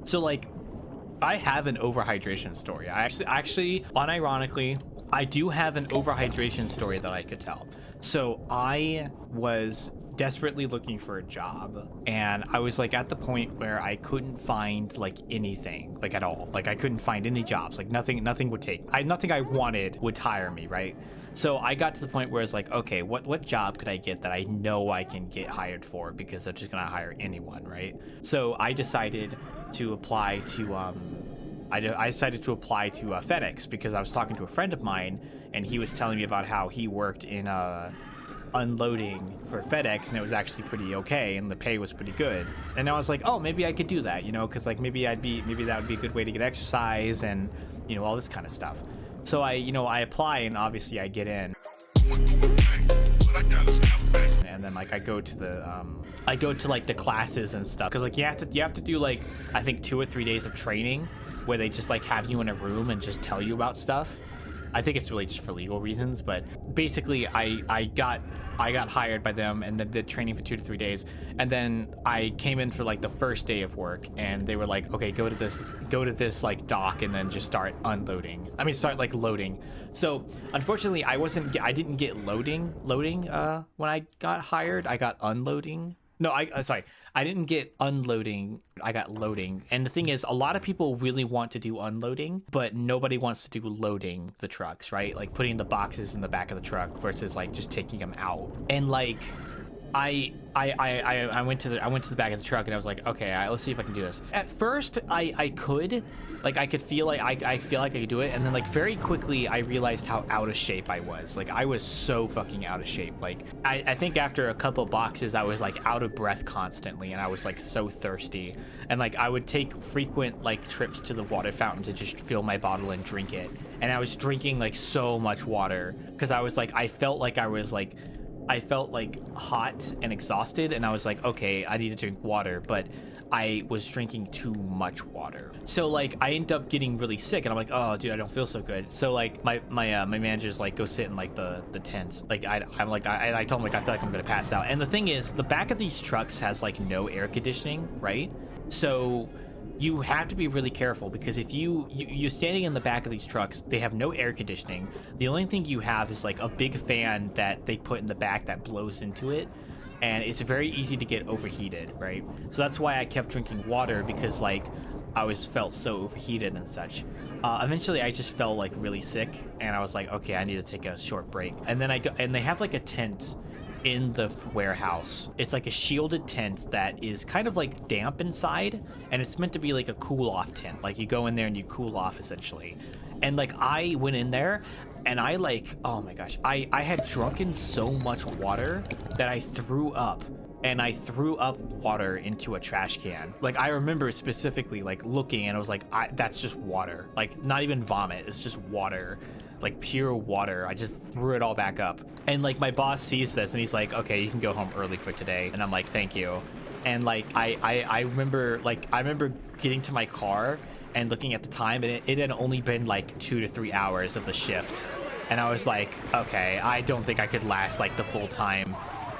So like, I have an overhydration story. I actually, unironically, I do have an overhydration story that I could tell. So I was desperately looking for a job, and I was like at the point where I couldn't find like anything, like at all. Like I couldn't find any jobs. Like nothing would take. Nothing I wanted would hire me, right? So I got to the point where it's like, okay, what job could I get that I know I can get hired for, because they're just gonna hire anyone, right? So I decided to apply to I decided to apply to FedEx, because I was talking to a friend of mine, and he was telling me about how he worked in unloading for FedEx, and it was actually pretty okay, and the pay was pretty good. And I was like, oh, maybe I could do that, you know, because like maybe that would be a good way to get exercise and, you know, all this kind of stuff. So I apply, and obviously I get in. And then like I go to like the classes and stuff, because like you have to do like I think 2 or 3 days of training where they just like have you in a room and just tell you about stuff. I think it's really just for legal reasons, but basically I got hired by them, and then did training for 2 to 3 days, and then I came in for like the first day of work, and they were like, okay, go to this like dock, and then just start like loading. So unfortunately I didn't get loading when I got hired. I got unloading. No, I didn't get unloading, I got loading. And the thing is, a lot of people really want to do unloading, but nobody wants to do loading the trucks, right? Like putting the boxes in the back of the truck versus like just taking them out. And like I went to the back of the truck, and I was like, okay, let's see if I can do this. At first I could, like I could feel like I feel like I could do it, and then like very quickly I realized how out of shape I was. Like I was so fucking out of shape. Like I think after a couple boxes I was like out of breath constantly, and I was like so thirsty, and like I would take frequent like trips to the water fountain to just fill my bottle and drink it. And I was drinking like so much water, because I was like, I felt like hot and exhausted, and I was like, okay, I need to drink water, but I was drinking too much water. So like I ended up getting really sick, and I'm like, oh dude, I don't feel so good. So like my manager's like, go sit in like the tent. Like I told him like I feel like I'm gonna pass out. And the thing is, the back of these trucks has like no air conditioning, right? So you have to be really careful, because if you're standing in the back of these trucks, they have no air conditioning. The only thing you have is like a big fan that they put in the back that blows into it, and it's very easy to get overheated, right? So that's why I kept drinking water, because like I felt so overheated and such. Eventually I just felt like really sick, and I was like, okay, I need to take a short break. And then and they have like a tent in the warehouse. It's like a shielded tent that is kind of like damp inside, and it's meant to be like a cool off tent. Like you go in there and you cool off essentially. And like I went in there, and I like, oh my gosh, I had drunken so much water that I threw up, and I threw up water into a trash can. Like I remember specifically like looking, and I was like, that's just water. Like not even vomit, it's just water. Like pure water. I just threw it all back up. And like my boss sees this, and he's like, okay, you can go home early for today. And I'm like, thank you. And like I remember getting to my car and looking at the time, and it had only been like 2 to 3 hours of the shift. And I was like, okay, I don't think I could last like the full time,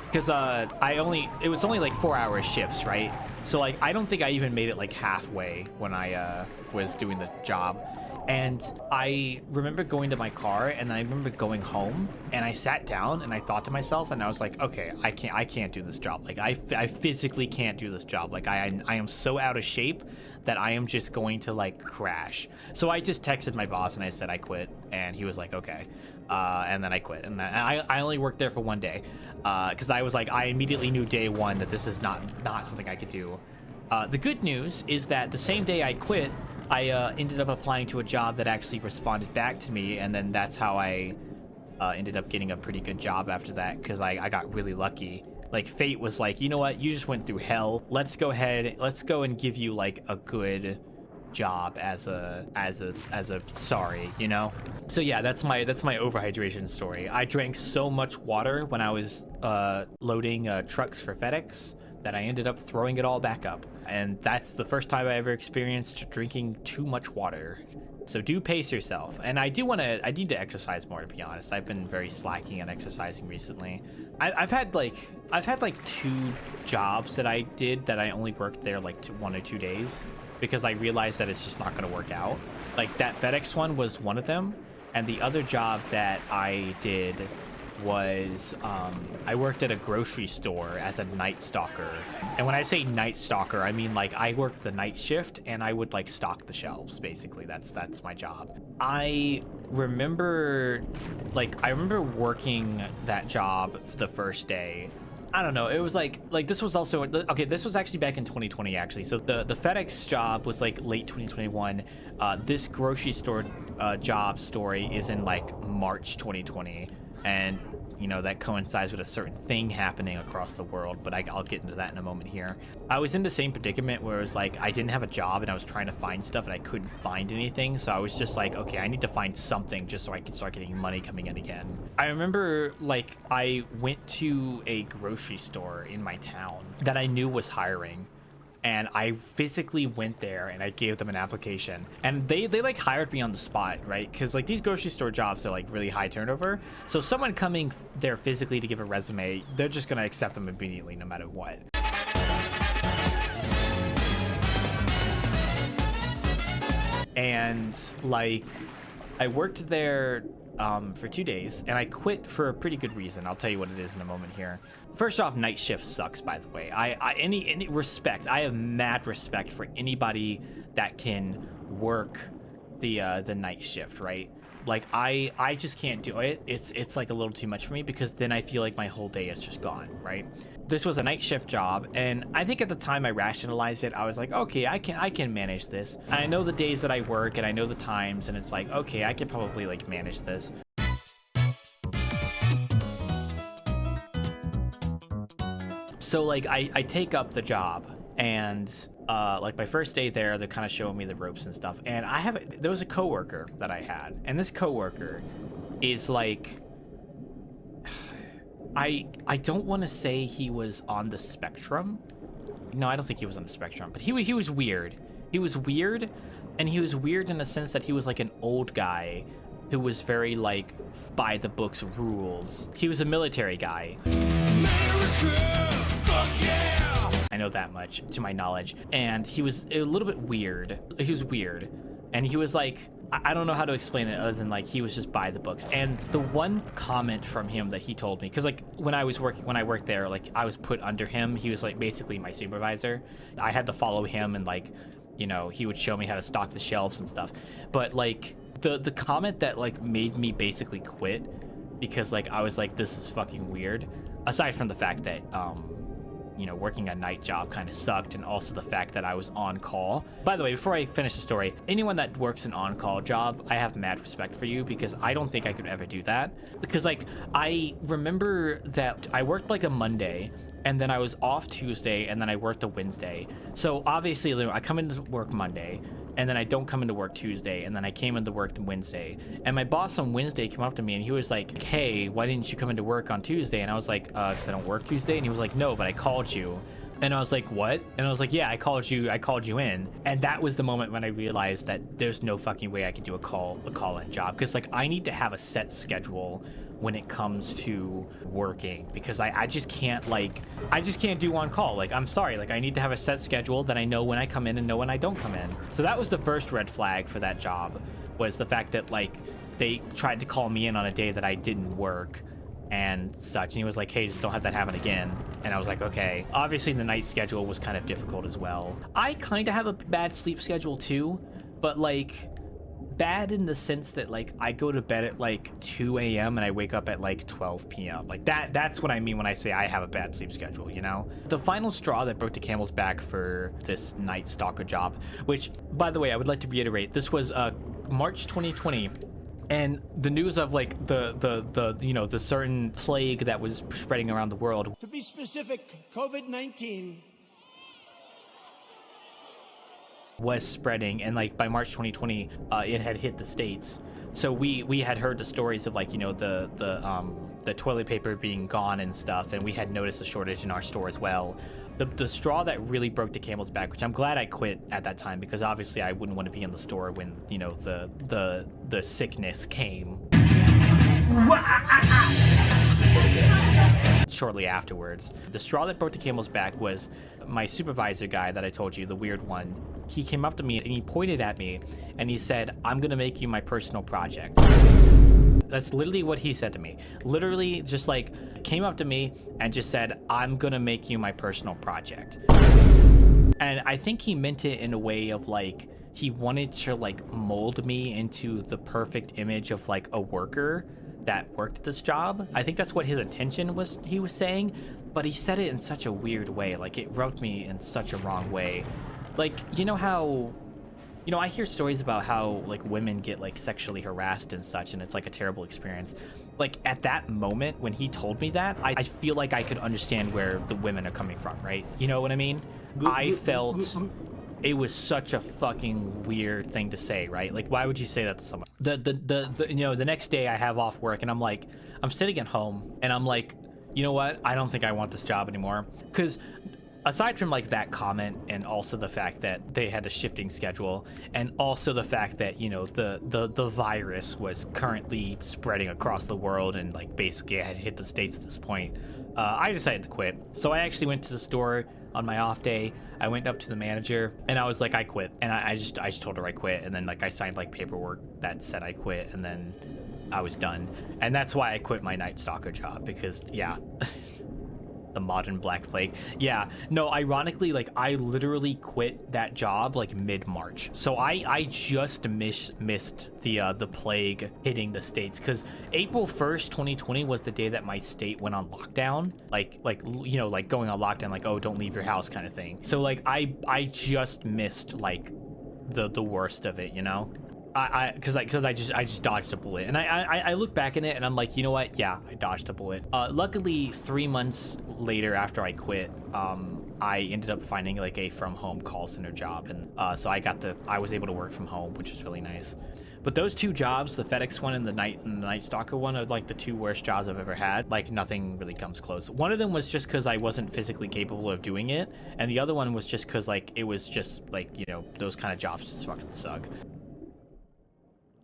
because it was only like 4-hour shifts, right? So like I don't think I even made it like halfway when I was doing the job. And I remember going to my car, and I remember going home, and I sat down and I thought to myself, and I was like, okay, I can't do this job. Like I physically can't do this job. Like I am so out of shape that I am just going to like crash. So I just texted my boss and I said I quit, and he was like, okay. And then I quit, and I only worked there for 1 day, because I was like, I immediately knew day one that this is not something I could do. The good news is that the same day I quit, I ended up applying to a job that actually responded back to me, and then that's how I ended up getting a pretty good job after that, because I got really lucky. Like fate was like, you know what, you just went through hell. Let's go and give you like a good job as a sorry, you know. So yeah, that's my overhydration story. I drank so much water when I was loading trucks for FedEx that I ended up throwing it all back up. And that's the first time I ever experienced drinking too much water. So do pace yourself. And I need to exercise more, to be honest. I've been very slacking on exercising recently. I've had like 2 jobs that I did that I only worked there like 1 or 2 days because I realized that it's just not going to work out. Like that FedEx one was one of them. And the other job that I did was I worked at a grocery store as a night stalker. And when I say night stalker, I mean like I worked the night shift and I would like stock the shelves. Basically, that's my job. I remember working that job the first day. I don't know, it was like this was also okay, this was actually back in 2020 actually. So the FedEx job was like late 2021. This grocery store job story is in like March 2020, and you know that coincides with a certain thing happening across the world, but I'll get into that in a moment here. I was in the same predicament where it was like I didn't have a job and I was trying to find stuff and I couldn't find anything, so I was just like, okay, I need to find something just so I can start getting money coming in again. I remember like I went to a grocery store in my town that I knew was hiring, and I physically went there and I gave them an application, and they like hired me on the spot, right? Because like these grocery store jobs are like really high turnover, so someone coming there physically to give a resume, they're just gonna accept them immediately no matter what. And like I worked there for 2 days, and I quit for a pretty good reason. I'll tell you what it is in a moment here. First off, night shift sucks, by the way. Any respect, I have mad respect for anybody that can work the night shift, right? Like I just can't do it. It's like a little too much for me, because then I feel like my whole day is just gone, right? This was a night shift job, and I think at the time I rationalized it. I was like, okay, I can manage this. And I know the days that I work and I know the times, and it's like, okay, I can probably like manage this. So like I take up the job, and like my first day there, they're kind of showing me the ropes and stuff. And there was a coworker that I had, and this coworker is like, I don't want to say he was on the spectrum. No, I don't think he was on the spectrum, but he was weird. He was weird, and he was weird in the sense that he was like an old guy who was very like by the books rules. He was a military guy. America, fuck yeah! I know that much to my knowledge. And he was a little bit weird. He was weird, and he was like, I don't know how to explain it other than like he was just by the books. And the one comment from him that he told me, because like when I worked there, like I was put under him. He was like basically my supervisor. I had to follow him, and like, you know, he would show me how to stock the shelves and stuff. But like the comment that like made me basically quit, because like I was like, this is fucking weird, aside from the fact that you know, working a night job kind of sucked, and also the fact that I was on call. By the way, before I finish the story, anyone that works an on-call job, I have mad respect for you, because I don't think I could ever do that. Because like I remember that I worked like a Monday, and then I was off Tuesday, and then I worked a Wednesday. So obviously I come into work Monday, and then I don't come into work Tuesday, and then I came into work Wednesday. And my boss on Wednesday came up to me, and he was like, hey, why didn't you come into work on Tuesday? And I was like, because I don't work Tuesday. And he was like, no, but I called you. And I was like, what? And I was like, yeah, I called you in. And that was the moment when I realized that there's no fucking way I can do a call-in job, because like I need to have a set schedule when it comes to working, because I just can't do on call. Like, I'm sorry, like I need to have a set schedule that I know when I come in and know when I don't come in. So that was the first red flag for that job, was the fact that like they tried to call me in on a day that I didn't work and such, and he was like, hey, just don't have that happen again. And I was like, okay. Obviously the night schedule was kind of difficult as well. I kind of have a bad sleep schedule too, but like bad in the sense that like I go to bed at like 2 a.m. and I wake up at like 12 p.m. Like that's what I mean when I say I have a bad sleep schedule, you know? The final straw that broke the camel's back for this night stalker job, which, by the way, I would like to reiterate, this was March 2020, and the news of like the you know, the certain plague that was spreading around the world. To be specific, COVID-19 was spreading, and like by March 2020, it had hit the States. So we had heard the stories of like, you know, the toilet paper being gone and stuff, and we had noticed a shortage in our store as well. The straw that really broke the camel's back, which I'm glad I quit at that time, because obviously I wouldn't want to be in the store when, you know, the sickness came shortly afterwards. The straw that broke the camel's back was my supervisor guy that I told you, the weird one. He came up to me and he pointed at me and he said, "I'm gonna make you my personal project." That's literally what he said to me. Literally just like came up to me and just said, "I'm gonna make you my personal project." And I think he meant it in a way of like, he wanted to like mold me into the perfect image of like a worker that worked this job. I think that's what his intention was, he was saying, but he said it in such a weird way. Like it rubbed me in such a wrong way. Like, you know how, you know, I hear stories about how like women get like sexually harassed and such, and it's like a terrible experience. Like at that moment when he told me that, I feel like I could understand where the women are coming from, right? You know what I mean? I felt it was such a fucking weird thing to say, right? Like, why would you say that to someone? The you know, the next day I have off work and I'm like, I'm sitting at home and I'm like, you know what? I don't think I want this job anymore. Because aside from like that comment, and also the fact that they had a shifting schedule, and also the fact that, you know, the virus was currently spreading across the world and like basically had hit the States at this point, I decided to quit. So I actually went to the store on my off day. I went up to the manager and I was like, I quit. And I just told her I quit, and then like I signed like paperwork that said I quit, and then I was done. And that's why I quit my night stalker job, because yeah. The modern Black Plague. Yeah, no, ironically, like I literally quit that job like mid-March. So I just missed the plague hitting the States, because April 1st, 2020 was the day that my state went on lockdown. Like you know, like going on lockdown, like, oh, don't leave your house kind of thing. So like I just missed like the worst of it, you know? Because I just dodged a bullet, and I look back in it and I'm like, you know what? Yeah, I dodged a bullet. Luckily, 3 months later after I quit, I ended up finding like a from home call center job, and so I was able to work from home, which is really nice. But those two jobs, the FedEx one and the night stalker one, are like the two worst jobs I've ever had. Like nothing really comes close. One of them was just because I wasn't physically capable of doing it, and the other one was just because like it was just like, you know, those kind of jobs just fucking suck.